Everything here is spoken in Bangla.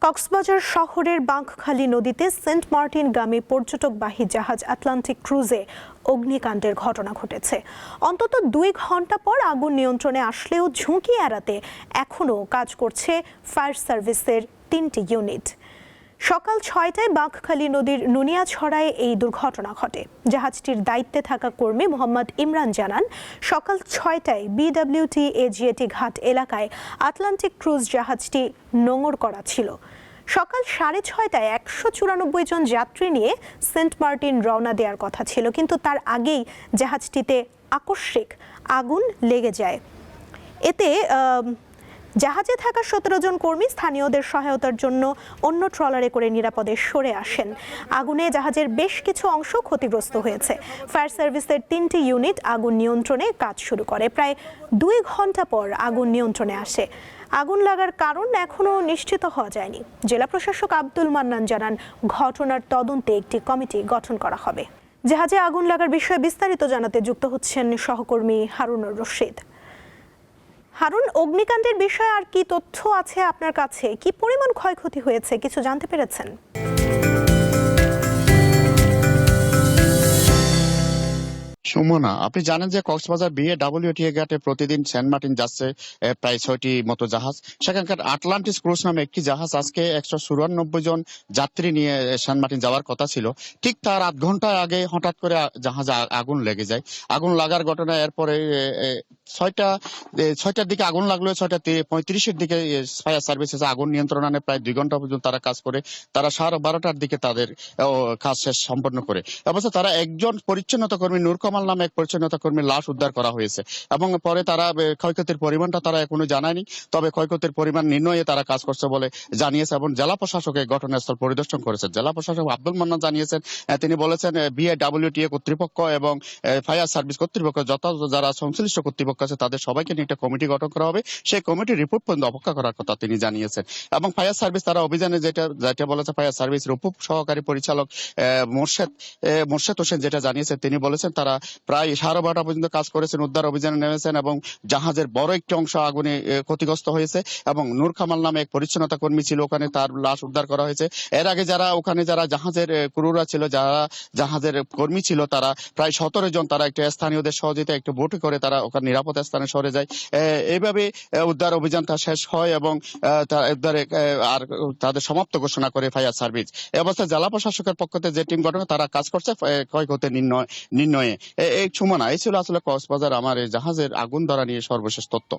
কক্সবাজার শহরের বাঁকখালী নদীতে সেন্ট মার্টিনগামী পর্যটকবাহী জাহাজ আটলান্টিক ক্রুজে অগ্নিকাণ্ডের ঘটনা ঘটেছে। অন্তত 2 ঘন্টা পর আগুন নিয়ন্ত্রণে আসলেও ঝুঁকি এড়াতে এখনও কাজ করছে ফায়ার সার্ভিসের 3টি ইউনিট। সকাল 6টায় বাঁকখালী নদীর নুনিয়াছড়ায় এই দুর্ঘটনা ঘটে। জাহাজটির দায়িত্বে থাকা কর্মী মোহাম্মদ ইমরান জানান, সকাল 6টায় বিডব্লিউটি এজিএটি ঘাট এলাকায় আটলান্টিক ক্রুজ জাহাজটি নোঙর করা ছিল। সকাল 6:30টায় 194 জন যাত্রী নিয়ে সেন্ট মার্টিন রওনা দেওয়ার কথা ছিল, কিন্তু তার আগেই জাহাজটিতে আকস্মিক আগুন লেগে যায়। এতে জাহাজে থাকা 17 জন কর্মী স্থানীয়দের সহায়তার জন্য অন্য ট্রলারে করে নিরাপদে সরে আসেন। আগুনে জাহাজের বেশ কিছু অংশ ক্ষতিগ্রস্ত হয়েছে। ফায়ার সার্ভিসের 3টি ইউনিট আগুন নিয়ন্ত্রণে কাজ শুরু করে। প্রায় 2 ঘন্টা পর আগুন নিয়ন্ত্রণে আসে। আগুন লাগার কারণ এখনও নিশ্চিত হওয়া যায়নি। জেলা প্রশাসক আব্দুল মান্নান জানান, ঘটনার তদন্তে একটি কমিটি গঠন করা হবে। জাহাজে আগুন লাগার বিষয়ে বিস্তারিত জানাতে যুক্ত হচ্ছেন সহকর্মী হারুনুর রশিদ। হারুন, অগ্নিকাণ্ডের বিষয়ে আর কি তথ্য আছে আপনার কাছে? কি পরিমাণ ক্ষয়ক্ষতি হয়েছে কিছু জানতে পেরেছেন? সুমনা, আপনি জানেন যে কক্সবাজার বিএডব্লিউটিএ ঘাটে প্রতিদিন সেন্ট মার্টিন যাচ্ছে প্রায় 6টি মতো জাহাজ। সেখানকার আটলান্টিস ক্রুজ নামে একটি জাহাজ আজকে 194 জন যাত্রী নিয়ে সেন্ট মার্টিন যাওয়ার কথা ছিল। ঠিক তার 8 ঘন্টা আগে হঠাৎ করে জাহাজে আগুন লেগে যায়। আগুন লাগার ঘটনা এরপরে 6টার দিকে আগুন লাগলো। 6:35-এর দিকে ফায়ার সার্ভিসেস আগুন নিয়ন্ত্রণ আনে। প্রায় 2 ঘন্টা পর্যন্ত তারা কাজ করে। তারা 12:30টার দিকে তাদের কাজ শেষ সম্পন্ন করে। অবশ্য তারা একজন পরিচ্ছন্নতা কর্মী নূর কামাল নামে এক পরিচ্ছন্নতা কর্মীর লাশ উদ্ধার করা হয়েছে এবং পরে তারা ক্ষয়ক্ষতির পরিমাণটা তারা এখনো জানায়নি। তবে ক্ষয়ক্ষতির পরিমাণ নির্ণয়ে তারা কাজ করছে বলে জানিয়েছে এবং জেলা প্রশাসক এই ঘটনাস্থল পরিদর্শন করেছেন। জেলা প্রশাসক আব্দুল মান্নান জানিয়েছেন, তিনি বলেছেন বিএডব্লিউটিএ কর্তৃপক্ষ এবং ফায়ার সার্ভিস কর্তৃপক্ষ যথাযথ যারা সংশ্লিষ্ট কর্তৃপক্ষ আছে তাদের সবাইকে নিয়ে একটা কমিটি গঠন করা হবে। সেই কমিটির রিপোর্ট পর্যন্ত অপেক্ষা করার কথা তিনি জানিয়েছেন। এবং ফায়ার সার্ভিস তারা অভিযানে যেটা বলেছে, ফায়ার সার্ভিসের উপ সহকারী পরিচালক মোর্শেদ হোসেন যেটা জানিয়েছেন, তিনি বলেছেন তারা প্রায় 12:30 পর্যন্ত কাজ করেছেন, উদ্ধার অভিযানে নেমেছেন এবং জাহাজের বড় একটি অংশ আগুনে ক্ষতিগ্রস্ত হয়েছে এবং নূর কামাল নামে এক পরিচ্ছন্নতা কর্মী ছিল, ওখানে তার লাশ উদ্ধার করা হয়েছে। এর আগে যারা জাহাজের ক্রুরা ছিল, যারা জাহাজের কর্মী ছিল, তারা প্রায় 17 জন তারা একটা স্থানীয়দের সহযোগিতায় একটু বোটে করে তারা ওখানে নিরাপদ স্থানে সরে যায়। এইভাবে উদ্ধার অভিযানটা শেষ হয় এবং আর তাদের সমাপ্ত ঘোষণা করে ফায়ার সার্ভিস। এ অবস্থায় জেলা প্রশাসকের পক্ষ থেকে যে টিম গঠন তারা কাজ করছে ক্ষয়ক্ষতি নির্ণয়ে। এই সুমনা, এই ছিল আসলে কক্সবাজার আমার এই জাহাজের আগুন ধরা নিয়ে সর্বশেষ তথ্য।